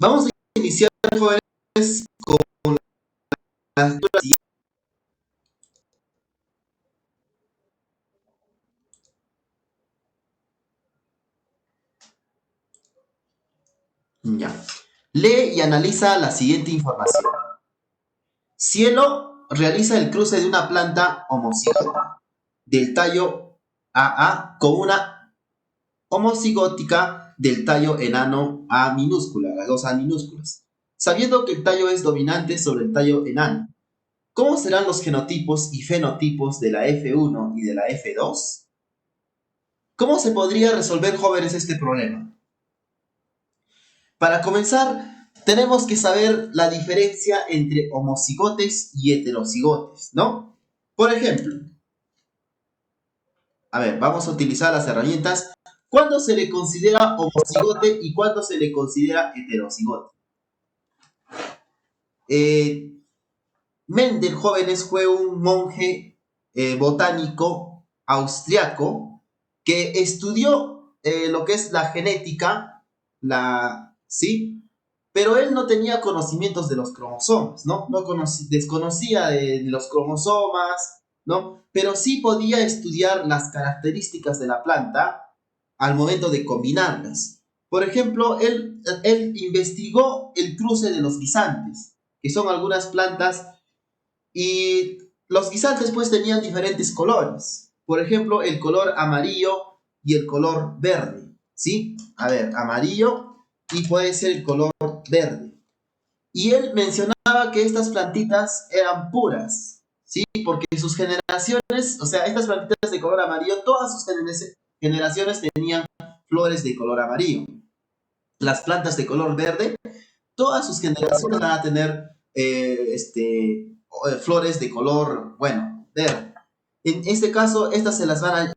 Vamos a iniciar, jóvenes, con la lectura siguiente. Ya. Lee y analiza la siguiente información. Cielo realiza el cruce de una planta homocigótica del tallo AA con una homocigótica del tallo enano A minúscula, las dos A minúsculas, sabiendo que el tallo es dominante sobre el tallo enano. ¿Cómo serán los genotipos y fenotipos de la F1 y de la F2? ¿Cómo se podría resolver, jóvenes, este problema? Para comenzar, tenemos que saber la diferencia entre homocigotes y heterocigotes, ¿no? Por ejemplo, a ver, vamos a utilizar las herramientas. ¿Cuándo se le considera homocigote y cuándo se le considera heterocigote? Mendel, jóvenes, fue un monje botánico austriaco que estudió lo que es la genética, ¿sí? Pero él no tenía conocimientos de los cromosomas, ¿no? Desconocía de los cromosomas, ¿no? Pero sí podía estudiar las características de la planta al momento de combinarlas. Por ejemplo, él investigó el cruce de los guisantes, que son algunas plantas, y los guisantes pues tenían diferentes colores. Por ejemplo, el color amarillo y el color verde, ¿sí? A ver, amarillo y puede ser el color verde. Y él mencionaba que estas plantitas eran puras, ¿sí? Porque sus generaciones, o sea, estas plantitas de color amarillo, todas sus generaciones tenían flores de color amarillo. Las plantas de color verde, todas sus generaciones van a tener flores de color, bueno, verde. En este caso, estas van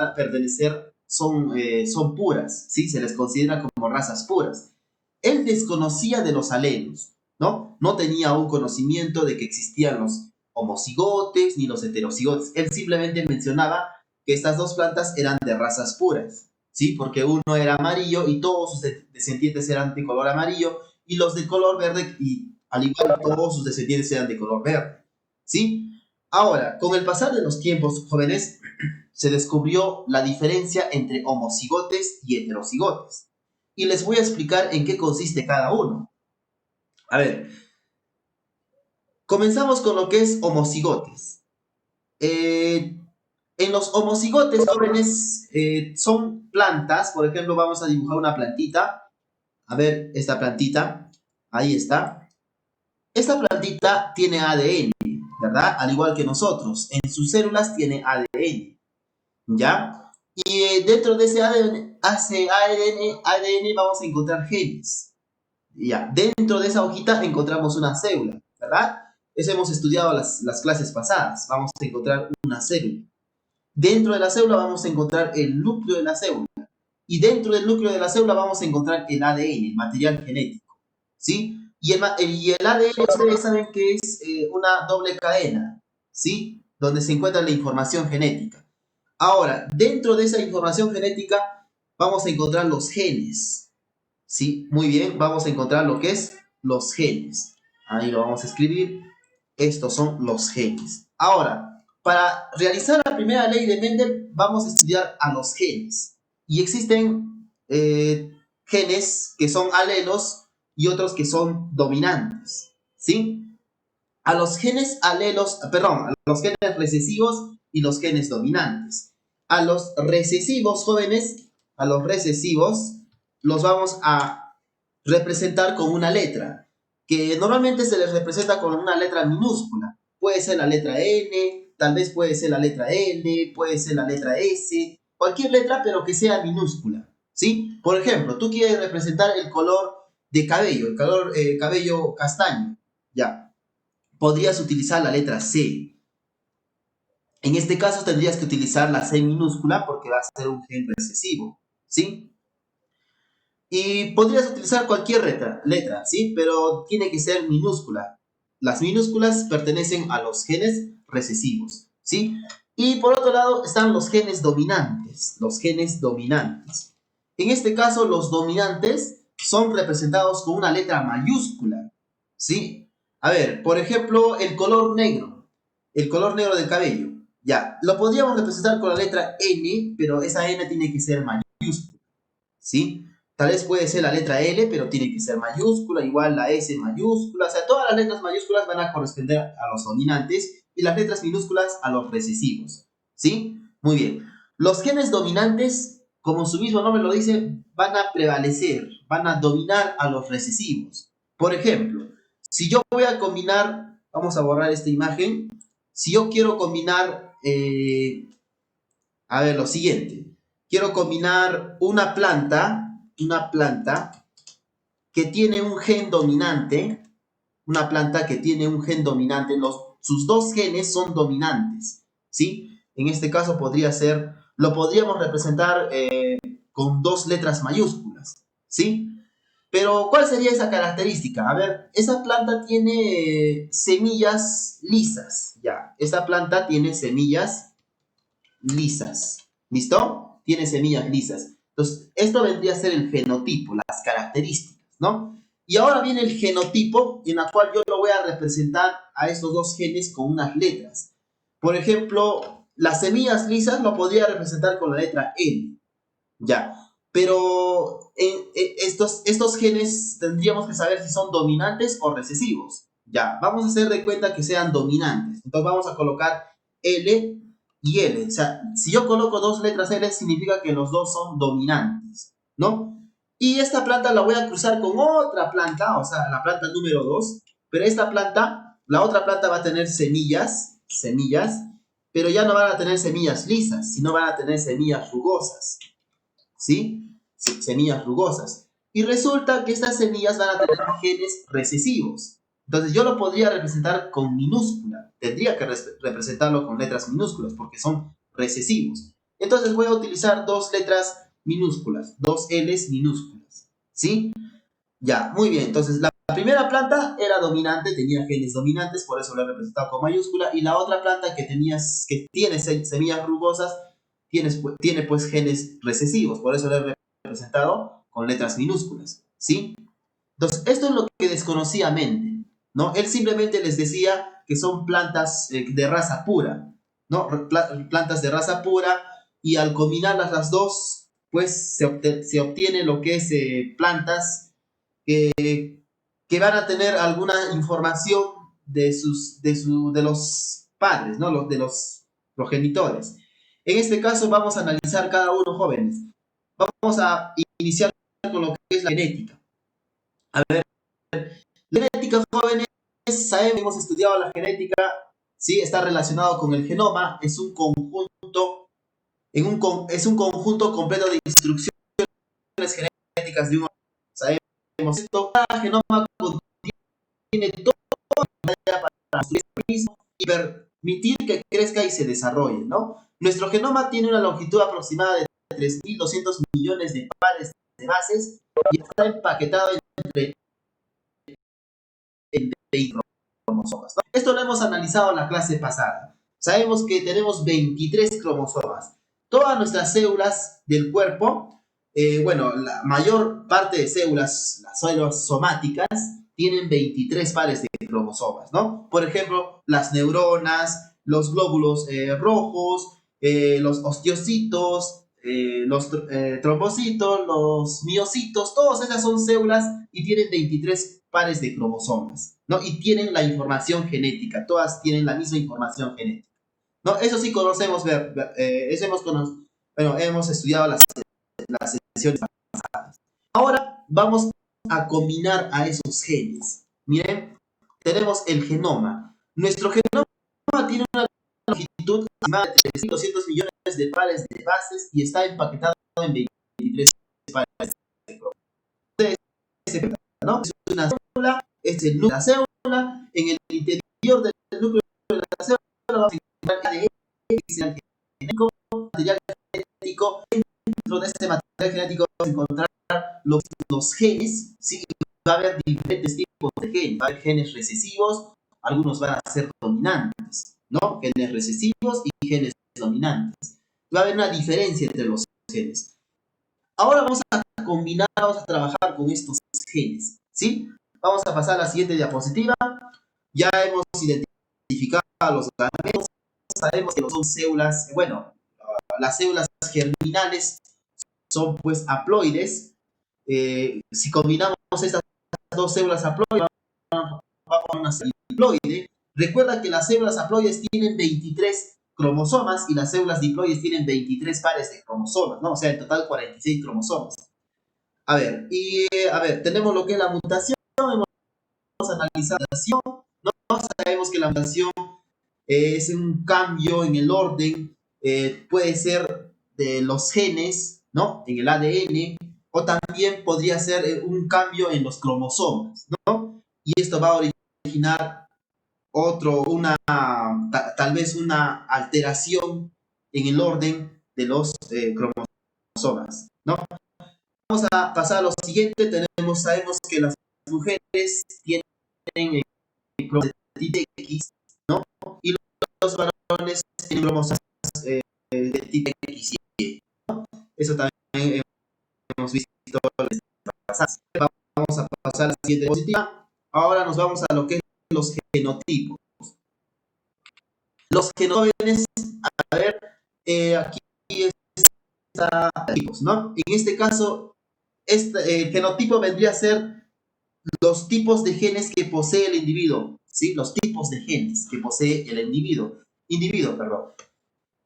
a pertenecer, son puras, ¿sí? Se les considera como razas puras. Él desconocía de los alelos, ¿no? No tenía un conocimiento de que existían los homocigotes ni los heterocigotes. Él simplemente mencionaba que estas dos plantas eran de razas puras, ¿sí? Porque uno era amarillo y todos sus descendientes eran de color amarillo, y los de color verde, y al igual todos sus descendientes eran de color verde, ¿sí? Ahora, con el pasar de los tiempos, jóvenes, se descubrió la diferencia entre homocigotes y heterocigotes. Y les voy a explicar en qué consiste cada uno. A ver, comenzamos con lo que es homocigotes. En los homocigotes, jóvenes, son plantas. Por ejemplo, vamos a dibujar una plantita. A ver, esta plantita, ahí está. Esta plantita tiene ADN, ¿verdad? Al igual que nosotros. En sus células tiene ADN, ¿ya? Y dentro de ese ADN vamos a encontrar genes. Ya, dentro de esa hojita encontramos una célula, ¿verdad? Eso hemos estudiado las clases pasadas. Vamos a encontrar una célula. Dentro de la célula vamos a encontrar el núcleo de la célula. Y dentro del núcleo de la célula vamos a encontrar el ADN, el material genético, ¿sí? Y el ADN, ustedes saben que es una doble cadena, ¿sí? Donde se encuentra la información genética. Ahora, dentro de esa información genética vamos a encontrar los genes, ¿sí? Muy bien, vamos a encontrar lo que es los genes. Ahí lo vamos a escribir. Estos son los genes. Ahora, para realizar la primera ley de Mendel, vamos a estudiar a los genes. Y existen genes que son alelos y otros que son dominantes, ¿sí? A los genes a los genes recesivos y los genes dominantes. A los recesivos, jóvenes, a los recesivos los vamos a representar con una letra, que normalmente se les representa con una letra minúscula. Puede ser la letra N, tal vez puede ser la letra L, puede ser la letra S, cualquier letra, pero que sea minúscula, ¿sí? Por ejemplo, tú quieres representar el color de cabello, el color cabello castaño, ya. Podrías utilizar la letra C. En este caso tendrías que utilizar la C minúscula porque va a ser un gen recesivo, ¿sí? Y podrías utilizar cualquier letra, ¿sí? Pero tiene que ser minúscula. Las minúsculas pertenecen a los genes recesivos, ¿sí? Y por otro lado están los genes dominantes, En este caso, los dominantes son representados con una letra mayúscula, ¿sí? A ver, por ejemplo, el color negro del cabello, ya, lo podríamos representar con la letra N, pero esa N tiene que ser mayúscula, ¿sí? Tal vez puede ser la letra L, pero tiene que ser mayúscula, igual la S mayúscula, o sea, todas las letras mayúsculas van a corresponder a los dominantes y las letras minúsculas a los recesivos, ¿sí? Muy bien. Los genes dominantes, como su mismo nombre lo dice, van a prevalecer, van a dominar a los recesivos. Por ejemplo, si yo voy a combinar, vamos a borrar esta imagen, si yo quiero combinar, a ver, lo siguiente, quiero combinar una planta que tiene un gen dominante, sus dos genes son dominantes, ¿sí? En este caso podría ser, lo podríamos representar con dos letras mayúsculas, ¿sí? Pero, ¿cuál sería esa característica? A ver, esa planta tiene semillas lisas, ya. Esa planta tiene semillas lisas, ¿listo? Tiene semillas lisas. Entonces, esto vendría a ser el fenotipo, las características, ¿no? Y ahora viene el genotipo, en la cual yo lo voy a representar a estos dos genes con unas letras. Por ejemplo, las semillas lisas lo podría representar con la letra N, ya. Pero estos genes tendríamos que saber si son dominantes o recesivos. Ya, vamos a hacer de cuenta que sean dominantes. Entonces vamos a colocar L y L. O sea, si yo coloco dos letras L, significa que los dos son dominantes, ¿no? Y esta planta la voy a cruzar con otra planta, o sea, la planta número 2. Pero esta planta, la otra planta va a tener semillas, pero ya no van a tener semillas lisas, sino van a tener semillas rugosas. ¿Sí? Semillas rugosas. Y resulta que estas semillas van a tener genes recesivos. Entonces yo lo podría representar con minúscula. Tendría que representarlo con letras minúsculas porque son recesivos. Entonces voy a utilizar dos letras minúsculas, dos L's minúsculas. ¿Sí? Ya, muy bien. Entonces la primera planta era dominante, tenía genes dominantes, por eso lo he representado con mayúscula. Y la otra planta que tiene semillas rugosas tiene pues genes recesivos, por eso lo he representado con letras minúsculas, ¿sí? Entonces, esto es lo que desconocía Mendel, ¿no? Él simplemente les decía que son plantas de raza pura, ¿no? Plantas de raza pura, y al combinarlas las dos, pues se obtiene lo que es plantas que van a tener alguna información de los padres, ¿no? De los progenitores. En este caso vamos a analizar cada uno, jóvenes. Vamos a iniciar con lo que es la genética. A ver, la genética, jóvenes, sabemos, hemos estudiado la genética, ¿sí? Está relacionado con el genoma, es un conjunto, es un conjunto completo de instrucciones genéticas de un organismo. Sabemos esto, cada genoma contiene todo para su mismo y permitir que crezca y se desarrolle, ¿no? Nuestro genoma tiene una longitud aproximada de 3.200 millones de pares de bases y está empaquetado entre cromosomas, ¿no? Esto lo hemos analizado en la clase pasada. Sabemos que tenemos 23 cromosomas. Todas nuestras células del cuerpo, bueno, la mayor parte de células, las células somáticas, tienen 23 pares de cromosomas, ¿no? Por ejemplo, las neuronas, los glóbulos rojos, los osteocitos, los trombocitos, los miocitos, todas esas son células y tienen 23 pares de cromosomas, ¿no? Y tienen la información genética, todas tienen la misma información genética, ¿no? Eso sí conocemos, eso hemos estudiado las sesiones pasadas. Ahora vamos a combinar a esos genes. Miren, tenemos el genoma. Nuestro genoma tiene una longitud aproximada de 3.200 millones de pares de bases y está empaquetado en 23 pares de cromosomas, ¿no? Es una célula, es el núcleo de la célula. En el interior del núcleo de la célula vamos a encontrar ADN, material genético. Dentro de este material genético vamos a encontrar los genes, ¿sí? Va a haber diferentes tipos de genes. Va a haber genes recesivos, algunos van a ser dominantes, ¿no? Genes recesivos y genes dominantes. Va a haber una diferencia entre los genes. Ahora vamos a combinar, vamos a trabajar con estos genes, ¿sí? Vamos a pasar a la siguiente diapositiva. Ya hemos identificado los gametos, sabemos que no son células, bueno, las células germinales son pues haploides. Si combinamos estas dos células haploides, vamos a una célula diploide. Recuerda que las células haploides tienen 23 cromosomas y las células diploides tienen 23 pares de cromosomas, ¿no? O sea, en total 46 cromosomas. A ver, tenemos lo que es la mutación, hemos analizado la mutación, ¿no? Sabemos que la mutación es un cambio en el orden, puede ser de los genes, ¿no? En el ADN, o también podría ser un cambio en los cromosomas, ¿no? Y esto va a originar tal vez una alteración en el orden de los cromosomas, ¿no? Vamos a pasar a lo siguiente. Sabemos que las mujeres tienen el cromosoma de X, ¿no? Y los varones tienen cromosomas de tipo XY, ¿no? Eso también hemos visto en las pasadas. Vamos a pasar a la siguiente diapositiva. Ahora nos vamos a lo que es los genotipos. Los genotipos, a ver, aquí está tipos, ¿no? En este caso, el genotipo vendría a ser los tipos de genes que posee el individuo, ¿sí? Los tipos de genes que posee el individuo, perdón.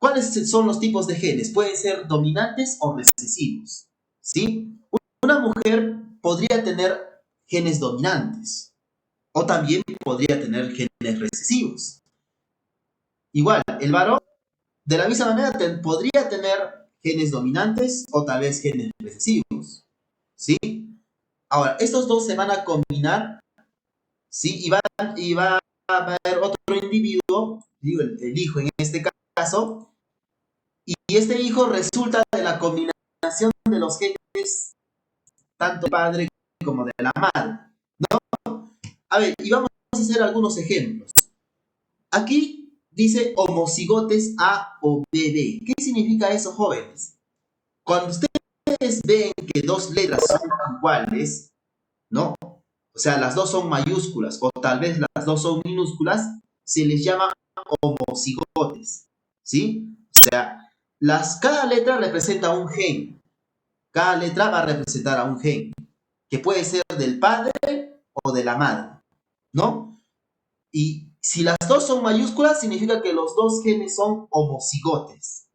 ¿Cuáles son los tipos de genes? Pueden ser dominantes o recesivos, ¿sí? Una mujer podría tener genes dominantes o también podría tener genes recesivos. Igual, el varón, de la misma manera, podría tener genes dominantes o tal vez genes recesivos, ¿sí? Ahora, estos dos se van a combinar, ¿sí? Y va a haber otro individuo, digo, el hijo en este caso, y este hijo resulta de la combinación de los genes tanto del padre como de la madre, ¿no? A ver, y vamos a hacer algunos ejemplos. Aquí dice homocigotes A o BB. ¿Qué significa eso, jóvenes? Cuando ustedes ven que dos letras son iguales, ¿no? O sea, las dos son mayúsculas o tal vez las dos son minúsculas, se les llama homocigotes, ¿sí? O sea, cada letra representa un gen. Cada letra va a representar a un gen, que puede ser del padre o de la madre, ¿no? Y si las dos son mayúsculas, significa que los dos genes son homocigotes,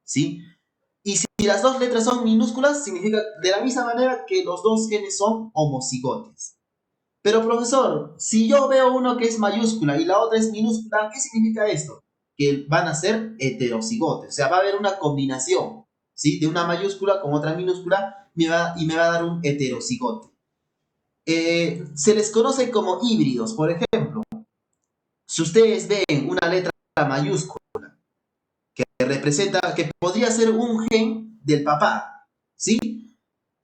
¿sí? Y si las dos letras son minúsculas, significa de la misma manera que los dos genes son homocigotes. Pero profesor, si yo veo uno que es mayúscula y la otra es minúscula, ¿qué significa esto? Que van a ser heterocigotes, o sea, va a haber una combinación, ¿sí? De una mayúscula con otra minúscula y me va a dar un heterocigote. Se les conoce como híbridos, por ejemplo. Si ustedes ven una letra mayúscula que representa, que podría ser un gen del papá, ¿sí?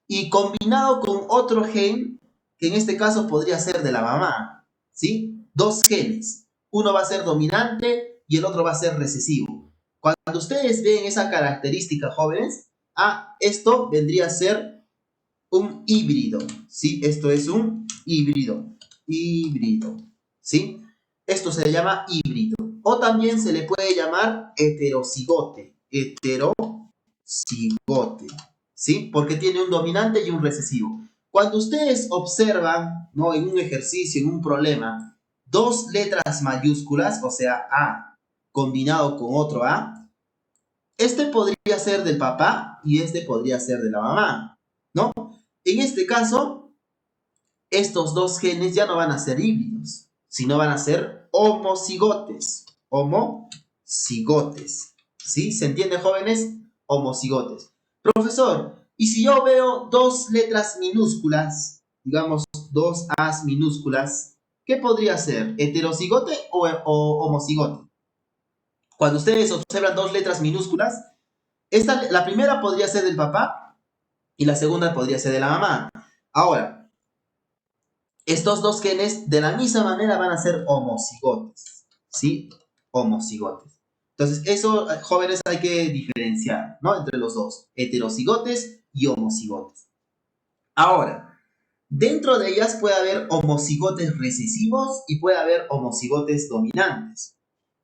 Y combinado con otro gen, que en este caso podría ser de la mamá, ¿sí? Dos genes. Uno va a ser dominante y el otro va a ser recesivo. Cuando ustedes ven esa característica, jóvenes, esto vendría a ser un híbrido, ¿sí? Esto es un híbrido, ¿sí? Esto se llama híbrido. O también se le puede llamar heterocigote, ¿sí? Porque tiene un dominante y un recesivo. Cuando ustedes observan, ¿no? En un ejercicio, en un problema, dos letras mayúsculas, o sea, A combinado con otro A, este podría ser del papá y este podría ser de la mamá, ¿no? En este caso, estos dos genes ya no van a ser híbridos, sino van a ser homocigotes. Homocigotes. ¿Sí? ¿Se entiende, jóvenes? Homocigotes. Profesor, ¿y si yo veo dos letras minúsculas, digamos dos A's minúsculas, qué podría ser? ¿Heterocigote o homocigote? Cuando ustedes observan dos letras minúsculas, la primera podría ser del papá y la segunda podría ser de la mamá. Ahora, estos dos genes de la misma manera van a ser homocigotes, ¿sí? Homocigotes. Entonces, eso, jóvenes, hay que diferenciar, ¿no? Entre los dos, heterocigotes y homocigotes. Ahora, dentro de ellas puede haber homocigotes recesivos y puede haber homocigotes dominantes.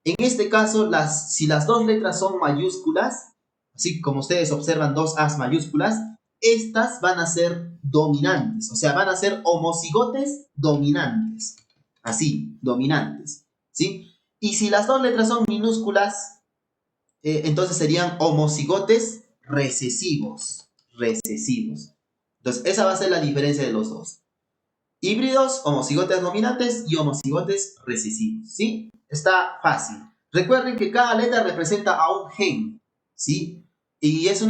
En este caso, si las dos letras son mayúsculas, así como ustedes observan dos As mayúsculas, estas van a ser dominantes, o sea, van a ser homocigotes dominantes. Así, dominantes, ¿sí? Y si las dos letras son minúsculas, entonces serían homocigotes recesivos. Recesivos. Entonces, esa va a ser la diferencia de los dos. Híbridos, homocigotes dominantes y homocigotes recesivos, ¿sí? Está fácil. Recuerden que cada letra representa a un gen, ¿sí? Y es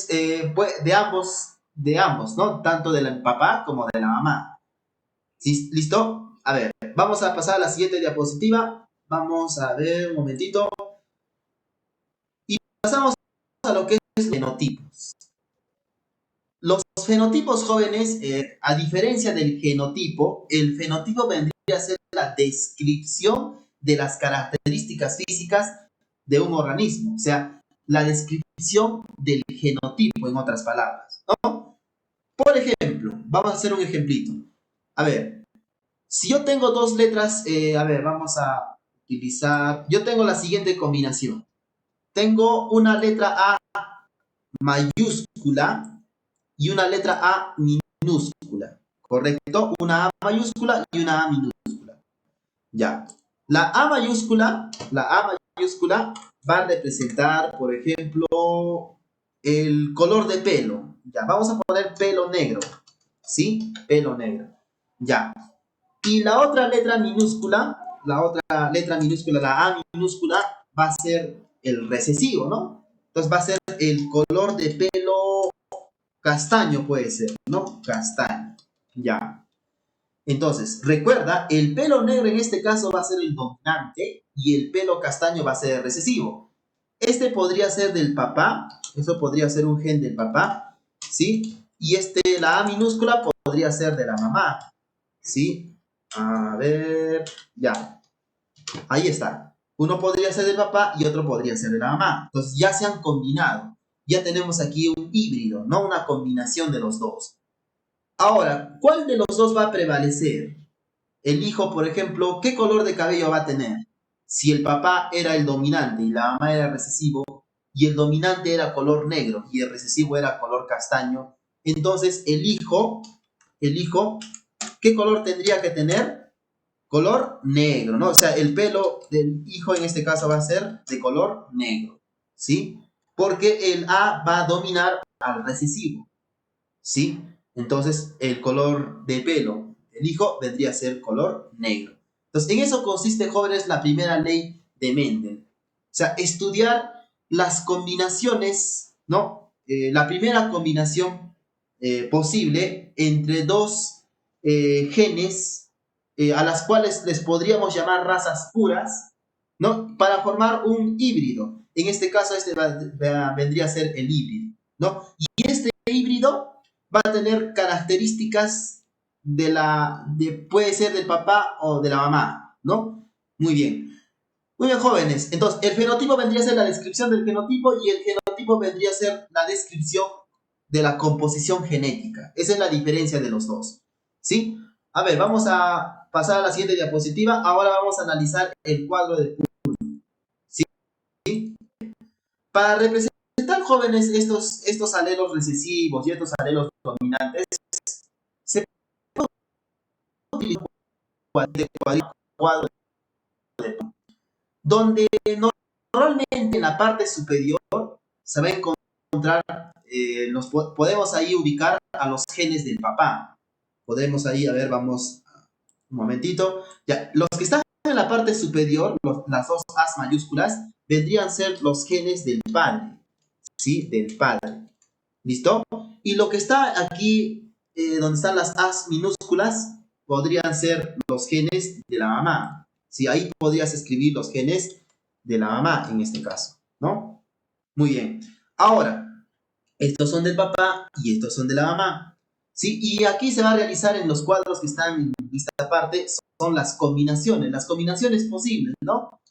de ambos, ¿no? Tanto del papá como de la mamá. ¿Sí? ¿Listo? A ver, vamos a pasar a la siguiente diapositiva. Vamos a ver un momentito. Y pasamos a lo que es fenotipos. Los fenotipos jóvenes, a diferencia del genotipo, el fenotipo vendría a ser la descripción de las características físicas de un organismo, o sea, la descripción del genotipo, en otras palabras, ¿no? Por ejemplo, vamos a hacer un ejemplito. A ver, si yo tengo dos letras, a ver, vamos a utilizar, yo tengo la siguiente combinación. Tengo una letra A mayúscula y una letra A minúscula, ¿correcto? Una A mayúscula y una A minúscula. Ya. La A mayúscula va a representar, por ejemplo, el color de pelo. Ya, vamos a poner pelo negro, ¿sí? Pelo negro. Ya. Y la otra letra minúscula, la A minúscula, va a ser el recesivo, ¿no? Entonces va a ser el color de pelo castaño, puede ser, ¿no? Castaño. Ya. Entonces, recuerda, el pelo negro en este caso va a ser el dominante y el pelo castaño va a ser el recesivo. Este podría ser del papá, eso podría ser un gen del papá, ¿sí? Y la A minúscula podría ser de la mamá, ¿sí? A ver, ya. Ahí está. Uno podría ser del papá y otro podría ser de la mamá. Entonces ya se han combinado. Ya tenemos aquí un híbrido, no una combinación de los dos. Ahora, ¿cuál de los dos va a prevalecer? El hijo, por ejemplo, ¿qué color de cabello va a tener? Si el papá era el dominante y la mamá era el recesivo, y el dominante era color negro y el recesivo era color castaño, entonces el hijo, ¿qué color tendría que tener? Color negro, ¿no? O sea, el pelo del hijo en este caso va a ser de color negro, ¿sí? Porque el A va a dominar al recesivo, ¿sí? Entonces, el color de pelo del hijo vendría a ser color negro. Entonces, en eso consiste, jóvenes, la primera ley de Mendel. O sea, estudiar las combinaciones, ¿no? La primera combinación posible entre dos genes a las cuales les podríamos llamar razas puras, ¿no? Para formar un híbrido. En este caso, vendría a ser el híbrido, ¿no? Y este híbrido va a tener características puede ser del papá o de la mamá, ¿no? Muy bien. Muy bien, jóvenes. Entonces, el fenotipo vendría a ser la descripción del genotipo y el genotipo vendría a ser la descripción de la composición genética. Esa es la diferencia de los dos, ¿sí? A ver, vamos a pasar a la siguiente diapositiva. Ahora vamos a analizar el cuadro de Poole, ¿sí? Para representar, jóvenes, estos alelos recesivos y estos alelos dominantes, se puede utilizar un cuadro de Poole, donde normalmente en la parte superior se va a encontrar, podemos ahí ubicar a los genes del papá. Podemos ahí, a ver, vamos un momentito. Ya, los que están en la parte superior, las dos As mayúsculas, vendrían a ser los genes del padre, ¿sí? Del padre. ¿Listo? Y lo que está aquí, donde están las As minúsculas, podrían ser los genes de la mamá. ¿Sí? Ahí podrías escribir los genes de la mamá en este caso, ¿no? Muy bien. Ahora, estos son del papá y estos son de la mamá, ¿sí? Y aquí se va a realizar en los cuadros que están en esta parte, son las combinaciones posibles, ¿no?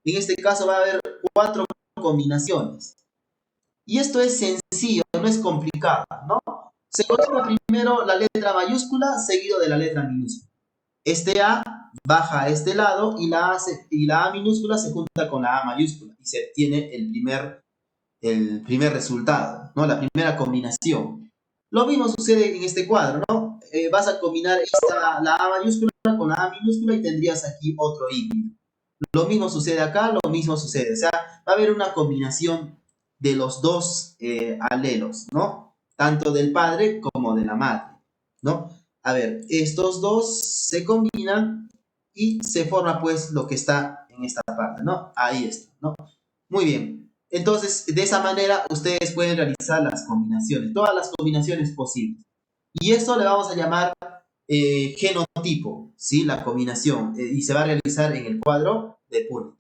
En este caso va a haber 4 combinaciones. Y esto es sencillo, no es complicado, ¿no? Se coloca primero la letra mayúscula seguido de la letra minúscula. Este A baja a este lado y la A minúscula se junta con la A mayúscula y se obtiene el primer resultado, ¿no? La primera combinación. Lo mismo sucede en este cuadro, ¿no? Vas a combinar la A mayúscula con la A minúscula y tendrías aquí otro híbrido. Lo mismo sucede acá, lo mismo sucede. O sea, va a haber una combinación de los dos alelos, ¿no? Tanto del padre como de la madre, ¿no? A ver, estos dos se combinan y se forma pues lo que está en esta parte, ¿no? Ahí está, ¿no? Muy bien. Entonces, de esa manera ustedes pueden realizar las combinaciones, todas las combinaciones posibles. Y eso le vamos a llamar genotipo, ¿sí? La combinación, y se va a realizar en el cuadro de Punnett.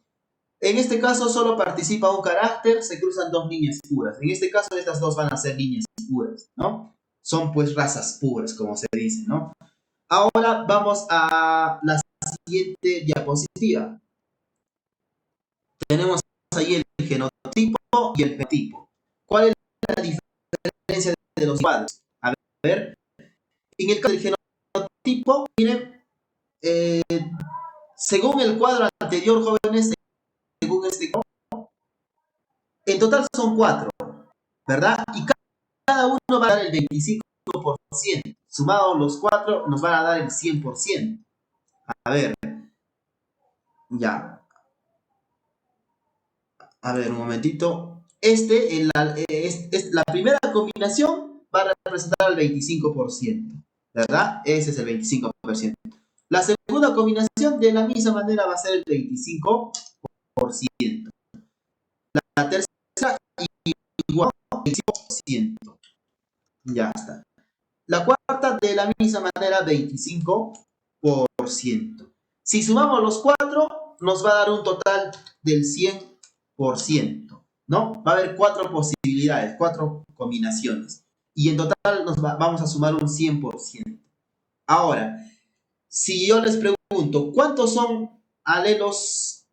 En este caso solo participa un carácter, se cruzan dos líneas puras. En este caso estas dos van a ser líneas puras, ¿no? Son pues razas puras, como se dice, ¿no? Ahora vamos a la siguiente diapositiva. Tenemos ahí el genotipo y el fenotipo. ¿Cuál es la diferencia de los cuadros? A ver, en el caso del genotipo, miren, según el cuadro anterior, jóvenes, según este cuadro, en total son 4, ¿verdad? Y cada uno va a dar el 25%. Sumados los 4 nos van a dar el 100%. A ver, ya. A ver, un momentito. La primera combinación va a representar el 25%, ¿verdad? Ese es el 25%. La segunda combinación de la misma manera va a ser el 25%. La tercera igual, 25%. Ya está. La cuarta de la misma manera, 25%. Si sumamos los 4, nos va a dar un total del 100%, ¿no? Va a haber 4 posibilidades, 4 combinaciones. Y en total vamos a sumar un 100%. Ahora, si yo les pregunto, ¿cuántos son alelos,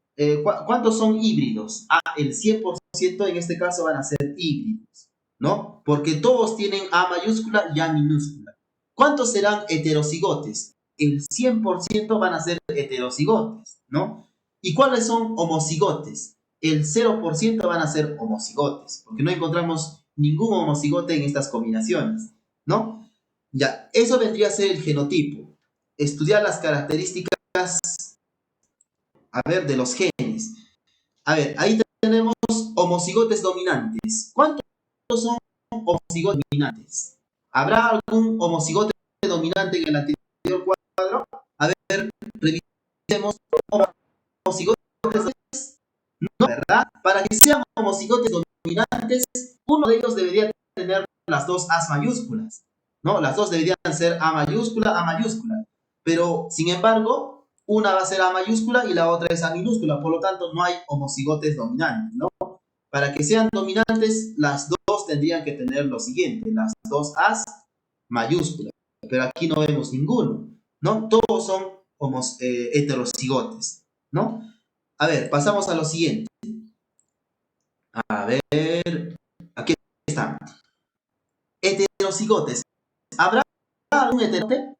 cuántos son híbridos? El 100% en este caso van a ser híbridos, ¿no? Porque todos tienen A mayúscula y A minúscula. ¿Cuántos serán heterocigotes? El 100% van a ser heterocigotes, ¿no? ¿Y cuáles son homocigotes? El 0% van a ser homocigotes, porque no encontramos ningún homocigote en estas combinaciones, ¿no? Ya, eso vendría a ser el genotipo. Estudiar las características, a ver, de los genes. A ver, ahí tenemos homocigotes dominantes. ¿Cuántos son homocigotes dominantes? ¿Habrá algún homocigote dominante en el anterior cuadro? A ver, revisemos homocigotes. No, ¿verdad? Para que sean homocigotes dominantes, uno de ellos debería tener las dos A mayúsculas, ¿no? Las dos deberían ser A mayúscula, A mayúscula. Pero, sin embargo, una va a ser A mayúscula y la otra es A minúscula, por lo tanto no hay homocigotes dominantes, ¿no? Para que sean dominantes, las dos tendrían que tener lo siguiente, las dos A mayúsculas, pero aquí no vemos ninguno, ¿no? Todos son heterocigotes, ¿no? A ver, pasamos a lo siguiente. A ver, aquí está. Heterocigotes. ¿Habrá algún heterocigote?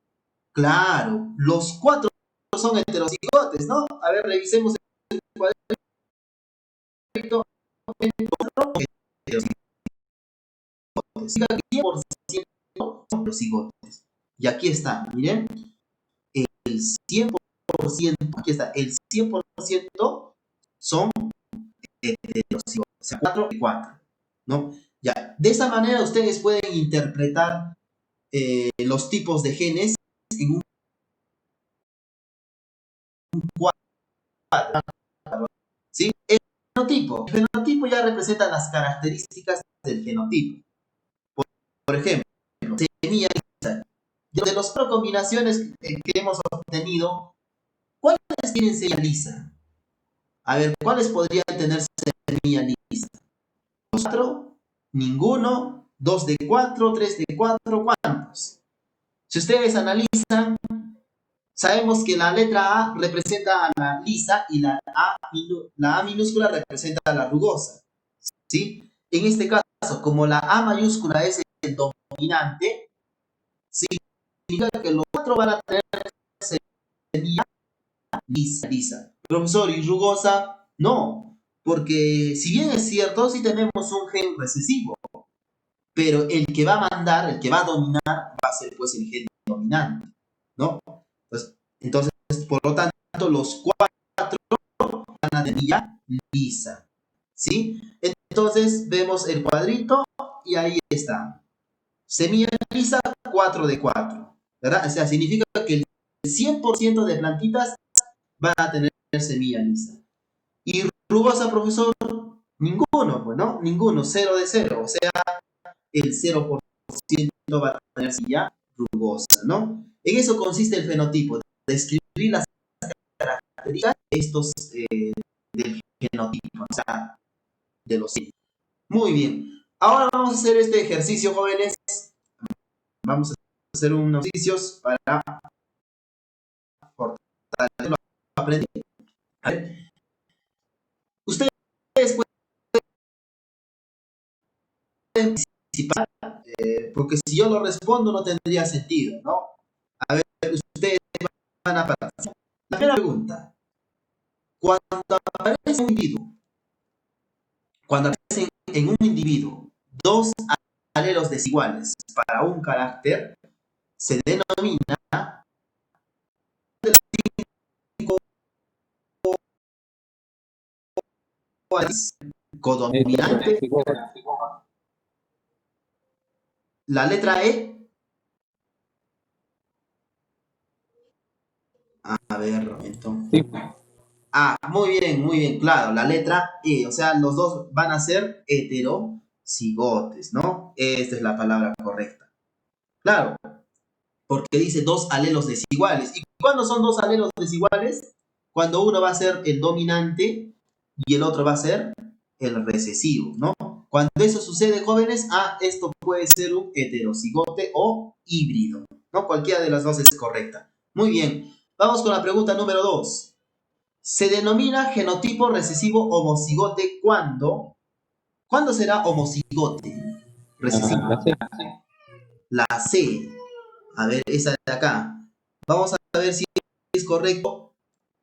Claro, los 4 son heterocigotes, ¿no? A ver, revisemos el cuadrito. Significa que 100% son heterocigotes. Y aquí está, miren, el 100%, aquí está, el 100% son heterocigotes, o sea, 4 y 4, ¿no? Ya, de esa manera ustedes pueden interpretar los tipos de genes en un cuadro, ¿sí? El fenotipo ya representa las características del genotipo. Por ejemplo, semilla lisa. De las 4 combinaciones que hemos obtenido, ¿cuáles tienen semilla lisa? A ver, ¿cuáles podrían tener semilla lisa? ¿Los 4? Ninguno. 2 de 4, 3 de 4, ¿cuántos? Si ustedes analizan, sabemos que la letra A representa a la lisa y la A minúscula representa a la rugosa, ¿sí? En este caso, como la A mayúscula es el dominante, significa que los cuatro van a tener semilla lisa. Profesor, ¿y rugosa? No, porque si bien es cierto, sí tenemos un gen recesivo, pero el que va a mandar, el que va a dominar, va a ser pues el gen dominante, ¿no? Entonces, por lo tanto, los cuatro van a tener semilla lisa, ¿sí? Entonces, vemos el cuadrito y ahí está. Semilla lisa, 4 de 4, ¿verdad? O sea, significa que el 100% de plantitas van a tener semilla lisa. Y rugosa, profesor, ninguno, pues, ¿no? Ninguno, 0 de 0. O sea, el 0% va a tener semilla rugosa, ¿no? En eso consiste el fenotipo, describir las características de estos del genotipo, o sea, de los signos. Muy bien. Ahora vamos a hacer este ejercicio, jóvenes. Vamos a hacer unos ejercicios para fortalecer lo aprendido. A ver, ustedes pueden participar, porque si yo lo respondo no tendría sentido, ¿no? A ver, ustedes van a participar. La primera pregunta, cuando aparece un individuo, cuando aparecen en un individuo dos alelos desiguales para un carácter, se denomina codominante. La letra E. A ver, entonces. Sí. Ah, muy bien, claro, la letra E, o sea, los dos van a ser heterocigotes, ¿no? Esta es la palabra correcta. Claro, porque dice dos alelos desiguales. ¿Y cuándo son dos alelos desiguales? Cuando uno va a ser el dominante y el otro va a ser el recesivo, ¿no? Cuando eso sucede, jóvenes, esto puede ser un heterocigote o híbrido, ¿no? Cualquiera de las dos es correcta. Muy bien, vamos con la pregunta número 2. Se denomina genotipo recesivo homocigote cuando. ¿Cuándo será homocigote recesivo? La C. La C. A ver, esa de acá. Vamos a ver si es correcto.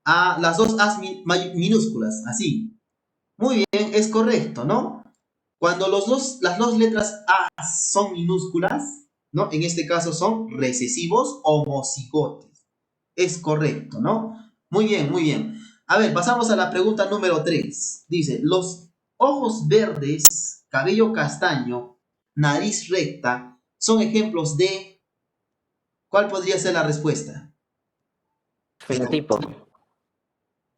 Las dos As minúsculas, así. Muy bien, es correcto, ¿no? Cuando las dos letras A son minúsculas, ¿no? En este caso son recesivos homocigotes. Es correcto, ¿no? Muy bien, muy bien. A ver, pasamos a la pregunta número 3. Dice, los ojos verdes, cabello castaño, nariz recta, son ejemplos de. ¿Cuál podría ser la respuesta? Fenotipo.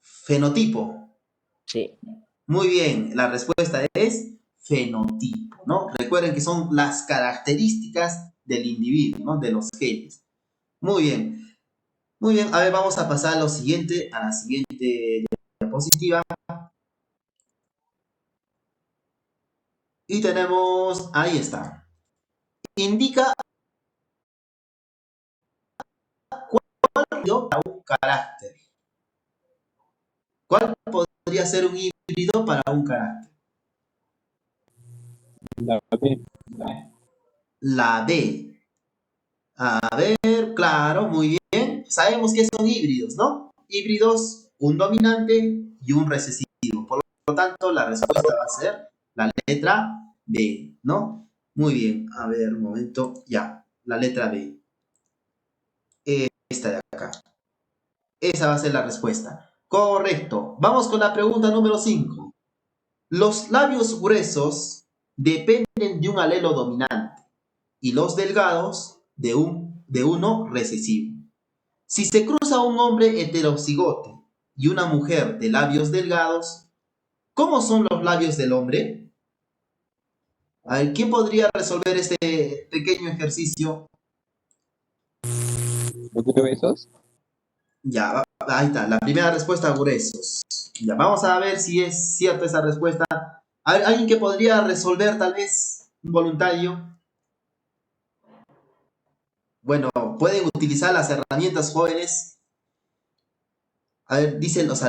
Fenotipo. Sí. Muy bien, la respuesta es fenotipo, ¿no? Recuerden que son las características del individuo, ¿no? De los genes. Muy bien, muy bien. A ver, vamos a pasar a la siguiente diapositiva. Y tenemos, ahí está. Indica cuál híbrido para un carácter. ¿Cuál podría ser un híbrido para un carácter? La B. La B. A ver, claro, muy bien. Sabemos que son híbridos, ¿no? Híbridos, un dominante y un recesivo. Por lo tanto, la respuesta va a ser la letra B, ¿no? Muy bien. A ver, un momento. Ya, la letra B. Esta de acá. Esa va a ser la respuesta. Correcto. Vamos con la pregunta número 5. Los labios gruesos dependen de un alelo dominante y los delgados de uno recesivo. Si se cruza un hombre heterocigote y una mujer de labios delgados, ¿cómo son los labios del hombre? A ver, ¿quién podría resolver este pequeño ejercicio? ¿Los gruesos? Ya, ahí está, la primera respuesta, gruesos. Ya, vamos a ver si es cierta esa respuesta. A ver, ¿alguien que podría resolver tal vez? ¿Un voluntario? Bueno, pueden utilizar las herramientas jóvenes. A ver, dicen los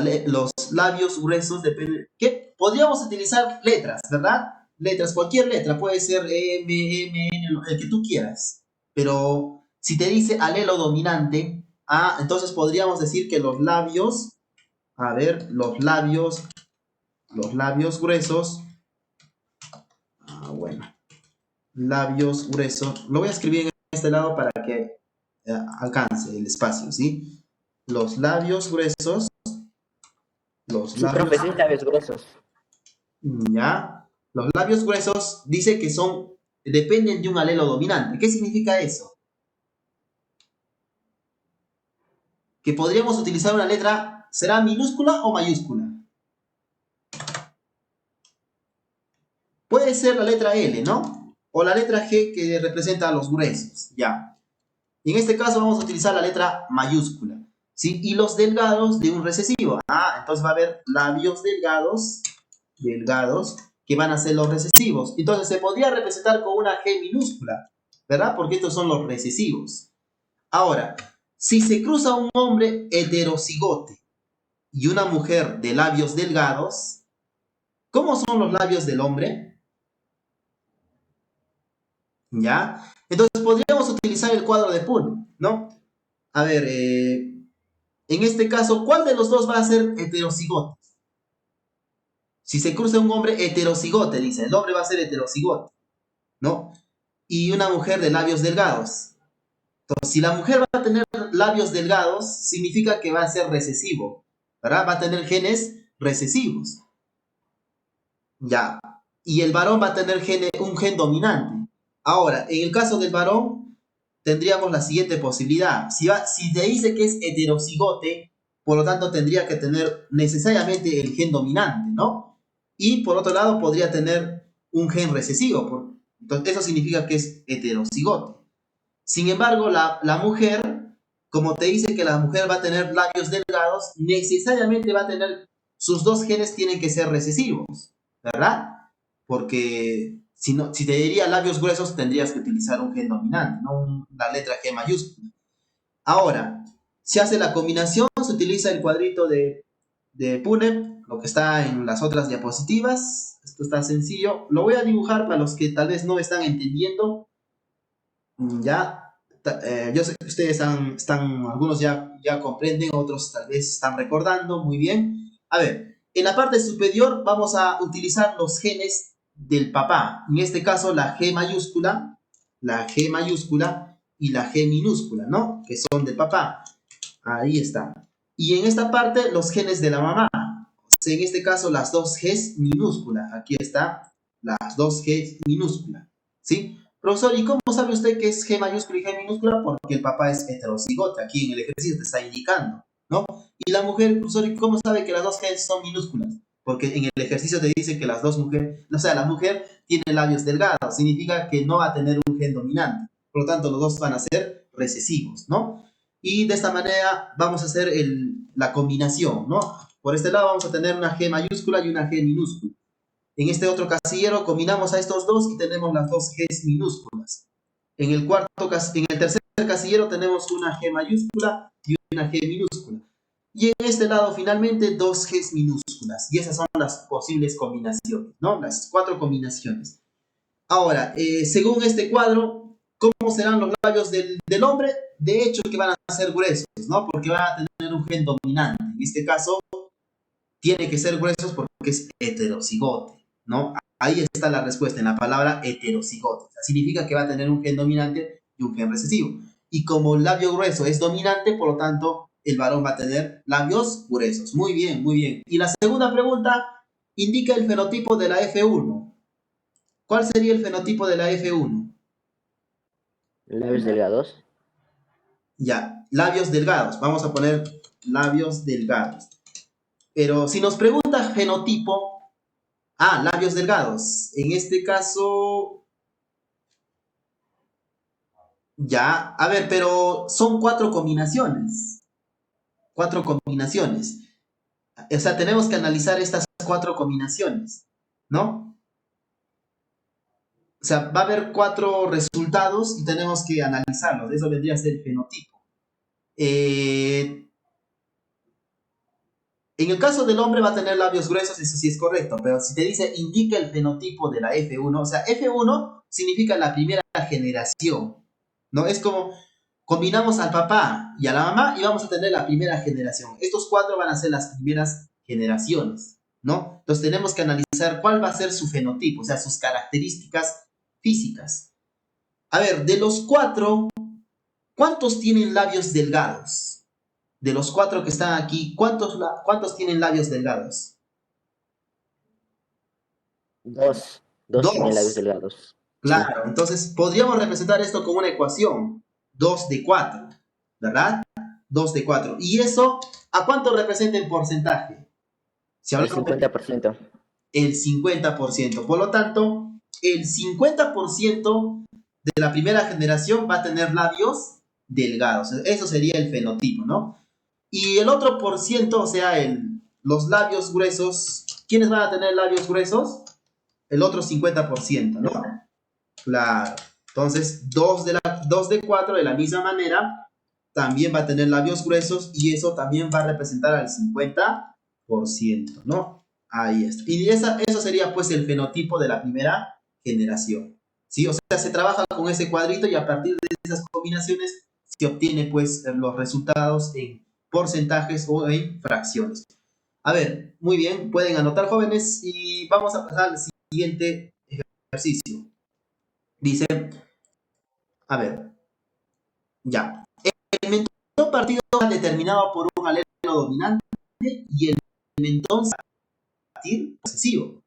labios gruesos dependen. ¿Qué? Podríamos utilizar letras, ¿verdad? letras, cualquier letra, puede ser M, N, el que tú quieras. Pero si te dice alelo dominante, entonces podríamos decir que los labios, a ver, los labios gruesos, bueno, labios gruesos, lo voy a escribir en este lado para que alcance el espacio, ¿sí? Los labios gruesos, los Sí, labios, profe, sí, labios gruesos. ya, los labios gruesos dice que dependen de un alelo dominante. ¿Qué significa eso? Que podríamos utilizar una letra, ¿será minúscula o mayúscula? Puede ser la letra L, ¿no? O la letra G que representa a los gruesos, ya. Y en este caso vamos a utilizar la letra mayúscula, ¿sí? Y los delgados de un recesivo. Entonces va a haber labios delgados, que van a ser los recesivos. Entonces se podría representar con una G minúscula, ¿verdad? Porque estos son los recesivos. Ahora, si se cruza un hombre heterocigote y una mujer de labios delgados, ¿cómo son los labios del hombre? ¿Ya? Entonces podríamos utilizar el cuadro de Punnett, ¿no? A ver, en este caso, ¿cuál de los dos va a ser heterocigote? Si se cruza un hombre heterocigote, dice, el hombre va a ser heterocigote, ¿no? Y una mujer de labios delgados. Entonces, si la mujer va a tener labios delgados, significa que va a ser recesivo, ¿verdad? Va a tener genes recesivos. Ya. Y el varón va a tener un gen dominante. Ahora, en el caso del varón, tendríamos la siguiente posibilidad. Si te dice que es heterocigote, por lo tanto tendría que tener necesariamente el gen dominante, ¿no? Y por otro lado, podría tener un gen recesivo. Entonces, eso significa que es heterocigote. Sin embargo, la mujer, como te dice que la mujer va a tener labios delgados, necesariamente va a tener, sus dos genes tienen que ser recesivos, ¿verdad? Porque si te diría labios gruesos, tendrías que utilizar un gen dominante, no la letra G mayúscula. Ahora, se hace la combinación, se utiliza el cuadrito de Punnett, lo que está en las otras diapositivas. Esto está sencillo. Lo voy a dibujar para los que tal vez no están entendiendo. Ya, yo sé que ustedes algunos ya comprenden, otros tal vez están recordando muy bien. A ver, en la parte superior vamos a utilizar los genes del papá. En este caso la G mayúscula y la G minúscula, ¿no? Que son del papá. Ahí está. Y en esta parte los genes de la mamá. O sea, en este caso las dos Gs minúsculas. Aquí está las dos Gs minúsculas. ¿Sí? Profesor, ¿y cómo sabe usted que es G mayúscula y G minúscula? Porque el papá es heterocigote. Aquí en el ejercicio te está indicando, ¿no? Y la mujer, profesor, ¿y cómo sabe que las dos G son minúsculas? Porque en el ejercicio te dice que las dos mujeres, o sea, la mujer tiene labios delgados, significa que no va a tener un gen dominante. Por lo tanto, los dos van a ser recesivos, ¿no? Y de esta manera vamos a hacer la combinación, ¿no? Por este lado vamos a tener una G mayúscula y una G minúscula. En este otro casillero combinamos a estos dos y tenemos las dos Gs minúsculas. En el tercer casillero tenemos una G mayúscula y una G minúscula. Y en este lado finalmente dos Gs minúsculas. Y esas son las posibles combinaciones, ¿no? Las 4 combinaciones. Ahora, según este cuadro, ¿cómo serán los labios del hombre? De hecho que van a ser gruesos, ¿no? Porque van a tener un gen dominante. En este caso, tiene que ser gruesos porque es heterocigote, ¿no? Ahí está la respuesta en la palabra heterocigote. O sea, significa que va a tener un gen dominante y un gen recesivo. Y como el labio grueso es dominante, por lo tanto, el varón va a tener labios gruesos. Muy bien, muy bien. Y la segunda pregunta indica el fenotipo de la F1. ¿Cuál sería el fenotipo de la F1? Labios delgados. Ya, labios delgados. Vamos a poner labios delgados. Pero si nos pregunta fenotipo, labios delgados. En este caso, ya, a ver, pero son 4 combinaciones. 4 combinaciones. O sea, tenemos que analizar estas 4 combinaciones, ¿no? O sea, va a haber 4 resultados y tenemos que analizarlos. Eso vendría a ser el fenotipo. En el caso del hombre va a tener labios gruesos, eso sí es correcto, pero si te dice indica el fenotipo de la F1, o sea, F1 significa la primera generación, ¿no? Es como combinamos al papá y a la mamá y vamos a tener la primera generación. Estos cuatro van a ser las primeras generaciones, ¿no? Entonces tenemos que analizar cuál va a ser su fenotipo, o sea, sus características físicas. A ver, de los cuatro, ¿cuántos tienen labios delgados? De los cuatro que están aquí, ¿cuántos tienen labios delgados? Dos. Dos tienen labios Dos. delgados. Sí. Claro, entonces podríamos representar esto como una ecuación. 2 de 4, ¿verdad? 2 de 4. ¿Y eso a cuánto representa en porcentaje? Si El hablamos de 50%. el 50%. Por lo tanto, el 50% de la primera generación va a tener labios delgados. Eso sería el fenotipo, ¿no? Y el otro por ciento, o sea, los labios gruesos, ¿quiénes van a tener labios gruesos? El otro 50%, ¿no? Claro. Entonces, 2 de 4 de la misma manera también va a tener labios gruesos y eso también va a representar al 50%, ¿no? Ahí está. Y eso sería pues el fenotipo de la primera generación, ¿sí? O sea, se trabaja con ese cuadrito y a partir de esas combinaciones se obtiene pues los resultados en porcentajes o en fracciones. A ver, muy bien, pueden anotar jóvenes y vamos a pasar al siguiente ejercicio. Dice, a ver, ya. El mentón partido es determinado por un alelo dominante y el mentón partir recesivo.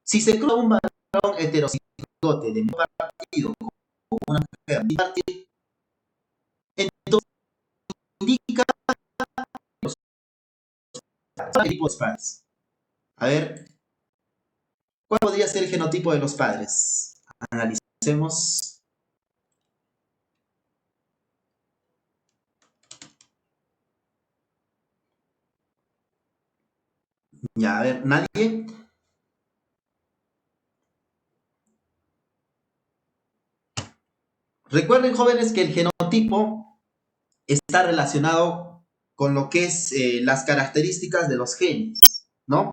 Si se cruza un varón heterocigote de mentón partido con una mujer partir, entonces indica los genotipos padres. A ver, ¿cuál podría ser el genotipo de los padres? Analicemos. Ya, a ver, ¿nadie? Recuerden, jóvenes, que el genotipo está relacionado con lo que es las características de los genes, ¿no?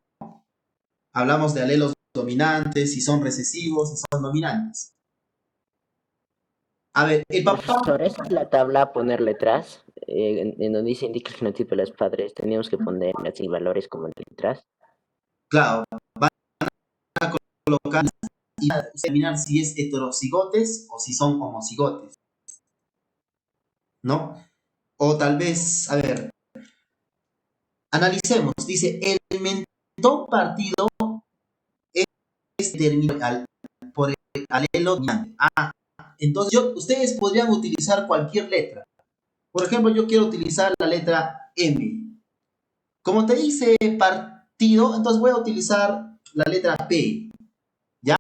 Hablamos de alelos dominantes, si son recesivos, si son dominantes. A ver, el papá, Profesor, esa es la tabla a poner letras, en donde dice indica el genotipo de los padres. Teníamos que poner así valores como letras. claro, van a colocar y determinar si es heterocigotes o si son homocigotes, ¿no? O tal vez, a ver, analicemos. Dice, el mentón partido es determinado por el alelo dominante. Ah, entonces ustedes podrían utilizar cualquier letra. Por ejemplo, yo quiero utilizar la letra M. Como te dice partido, entonces voy a utilizar la letra P. ¿Ya?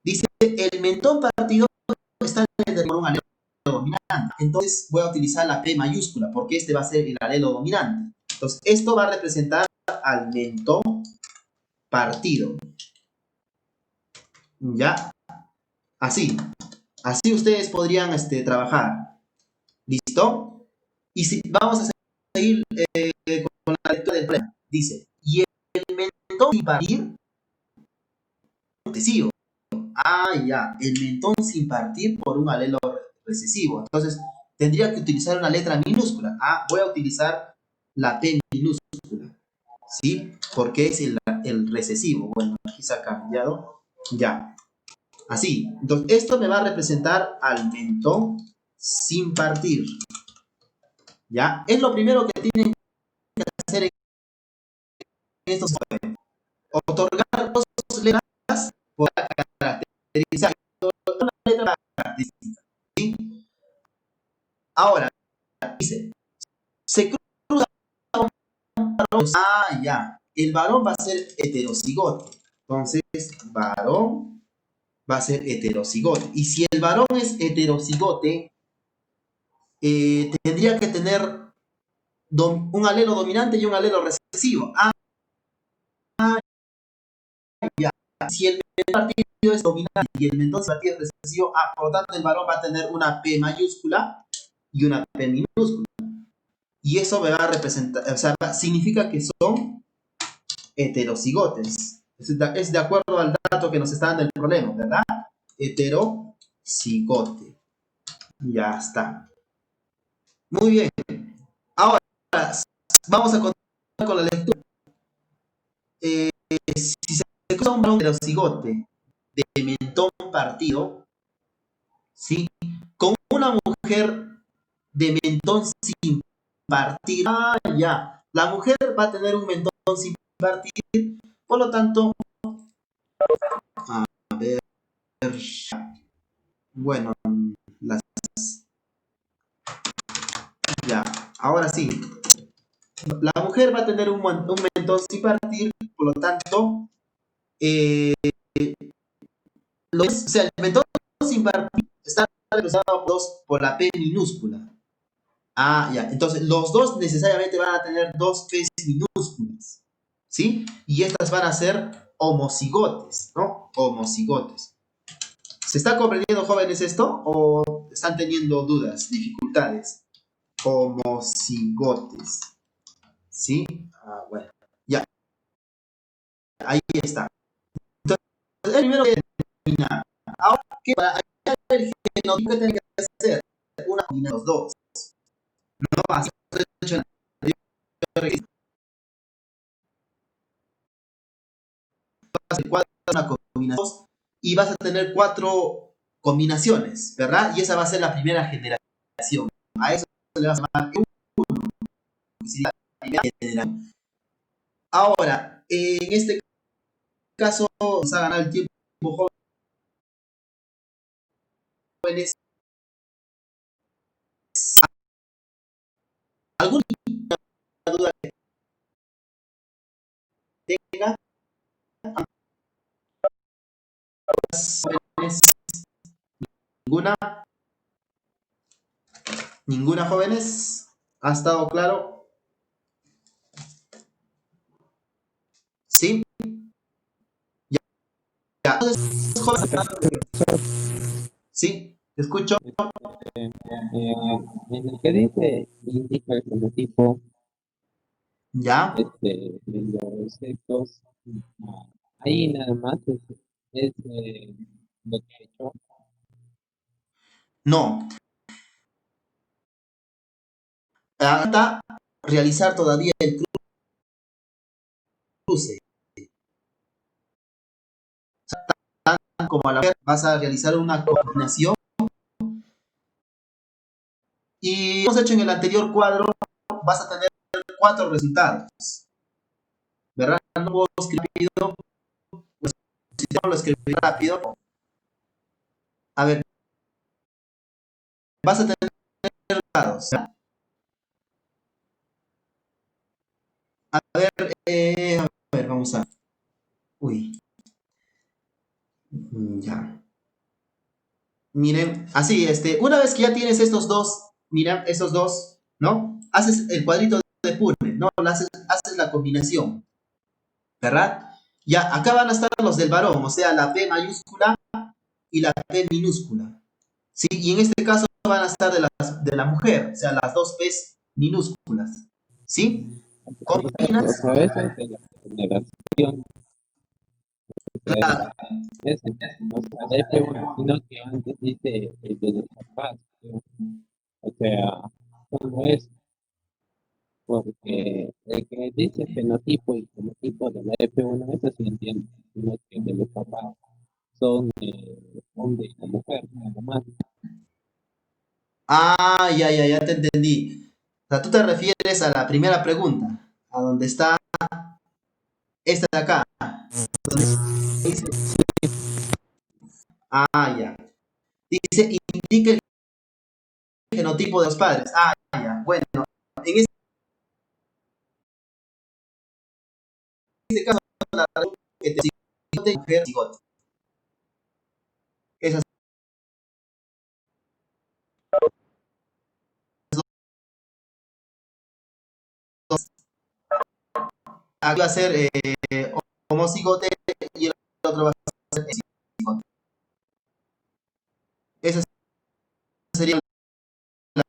Dice, el mentón partido está determinado por un alelo dominante. Entonces voy a utilizar la P mayúscula porque este va a ser el alelo dominante. Entonces, esto va a representar al mentón partido. ¿Ya? Así. Así ustedes podrían trabajar. ¿Listo? Y si vamos a seguir con la lectura del problema. Dice, y el mentón sin partir, recesivo. Ah, ya, el mentón sin partir por un alelo recesivo. Entonces, tendría que utilizar una letra minúscula. Ah, voy a utilizar la P minúscula. ¿Sí? Porque es el recesivo. Bueno, aquí se ha cambiado. Ya. Así. Entonces, esto me va a representar al mentón sin partir. ¿Ya? Es lo primero que tienen que hacer en estos momentos. Otorgar dos letras por caracterizar una letra característica. ¿Sí? Ahora, dice, se cruza un varón. Ah, ya. El varón va a ser heterocigote. Entonces, varón va a ser heterocigote. Y si el varón es heterocigote, tendría que tener un alelo dominante y un alelo recesivo. Ah, ya. Si el partido es dominante y el mentón partido es recesivo, por lo tanto el varón va a tener una P mayúscula y una P minúscula. y eso me va a representar, o sea, significa que son heterocigotes. Es de acuerdo al dato que nos está dando el problema, ¿verdad? Heterocigote. Ya está. Muy bien. Ahora, vamos a continuar con la lectura. Si se cruza un varón heterocigote de mentón partido, ¿sí? Con una mujer de mentón sin partir, ya. La mujer va a tener un mentón sin partir, por lo tanto, a ver, bueno, las, ya, ahora sí. La mujer va a tener un mentón sin partir, por lo tanto, eh, o sea, el mentón sin partir está representado por la P minúscula. Ah, ya. Entonces, los dos necesariamente van a tener dos P's minúsculas. ¿Sí? Y estas van a ser homocigotes, ¿no? Homocigotes. ¿Se está comprendiendo, jóvenes, esto? ¿O están teniendo dudas, dificultades? Homocigotes. ¿Sí? Ah, bueno. Ya. Ahí está. Entonces, el primero que termina. Ahora, ¿qué? Para hallar el genotipo, ¿qué tiene que hacer? Una combinación de los dos. No más. Una combinación y vas a tener 4 combinaciones, ¿verdad? Y esa va a ser la primera generación. A eso se le va a llamar la primera generación. Ahora, en este caso, vamos a ganar el tiempo, jóvenes. ¿Alguna duda que tenga? ¿Jóvenes? ¿Ninguna? ¿Ninguna, jóvenes? ¿Ha estado claro? ¿Sí? Ya. Entonces, jóvenes, ¿sí? ¿Te escucho? En el que dice indica el fenotipo ¿Ya? de los sexos, ahí nada más es lo que ha hecho. No. Hasta realizar todavía el cruce. Como a la vez vas a realizar una combinación y hemos hecho en el anterior cuadro, vas a tener 4 resultados, ¿verdad? No puedo escribir rápido, pues, si no lo escribí rápido, a ver, vas a tener resultados. A ver, vamos a, uy, ya. Miren, así, una vez que ya tienes estos dos, mira, estos dos, ¿no? Haces el cuadrito de Pune, ¿no? Haces la combinación, ¿verdad? Ya, acá van a estar los del varón, o sea, la P mayúscula y la P minúscula, ¿sí? Y en este caso van a estar de la mujer, o sea, las dos P's minúsculas, ¿sí? Combinas, Pero eso es de la generación, claro, es, o sea, de F1, sino que antes dice el de los papás, ¿no? O sea, ¿cómo es? Porque el que dice fenotipo y fenotipo de la F1, eso sí entiendo, sino que de los papás son hombre y la mujer, nada más. ya te entendí. O sea, tú te refieres a la primera pregunta, a donde está esta de acá, donde dice, ya. Dice, indica el genotipo de los padres. Ya. Bueno, en este caso, la heterocigote, mujer, cigote. Esas dos. Aquí va a ser homocigote y el otro va a ser cigote. Esa sería la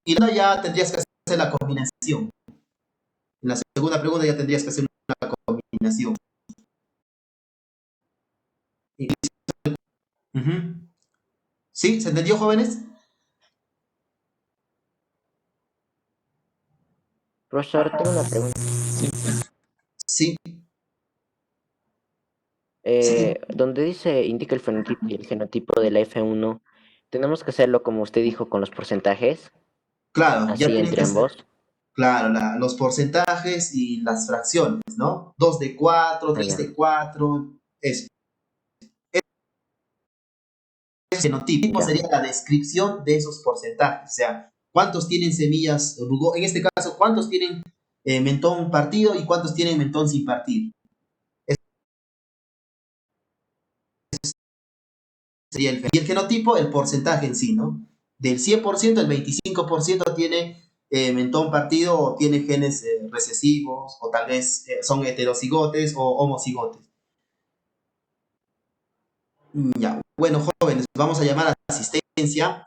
Y luego ya tendrías que hacer la combinación. En la segunda pregunta ya tendrías que hacer una combinación. Uh-huh. ¿Sí? ¿Se entendió, jóvenes? Profesor, tengo una pregunta. Sí, sí, Donde dice, indica el fenotipo y el genotipo de la F1, ¿tenemos que hacerlo como usted dijo con los porcentajes? claro, ya Así tienen entre que ser, ambos. claro, los porcentajes y las fracciones, ¿no? 2 de 4, Ah, 3 ya, de 4, eso. El genotipo ya, sería la descripción de esos porcentajes, o sea, cuántos tienen semillas rugosas, en este caso, cuántos tienen mentón partido y cuántos tienen mentón sin partir. Sería y el genotipo, el porcentaje en sí, ¿no? Del 100%, el 25% tiene mentón partido o tiene genes recesivos o tal vez son heterocigotes o homocigotes. Ya, bueno, jóvenes, vamos a llamar a la asistencia.